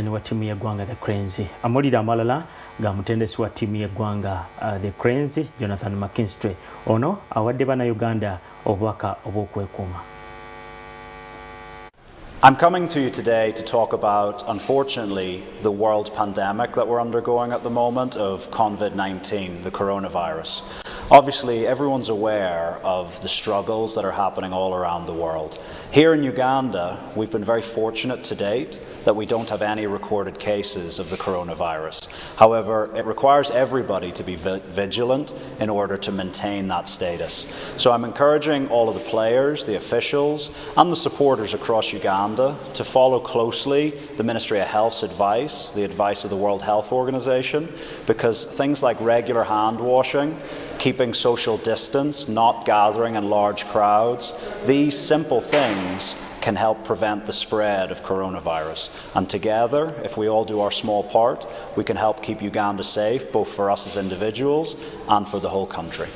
wa timu y'eggwanga the Cranes amulira amalala nga mutendesi wa timu y'eggwanga the Cranes Jonathan McKinstry ono awadde bannayuganda obubaka obw'okwekuuma. I'm coming to you today to talk about, unfortunately, the world pandemic that we're undergoing at the moment of COVID-19, the coronavirus. Obviously, everyone's aware of the struggles that are happening all around the world. Here in Uganda, we've been very fortunate to date that we don't have any recorded cases of the coronavirus. However, it requires everybody to be vigilant in order to maintain that status. So I'm encouraging all of the players, the officials, and the supporters across Uganda to follow closely the Ministry of Health's advice, the advice of the World Health Organization, because things like regular hand washing, keeping social distance, not gathering in large crowds, these simple things can help prevent the spread of coronavirus. And together, if we all do our small part, we can help keep Uganda safe, both for us as individuals and for the whole country.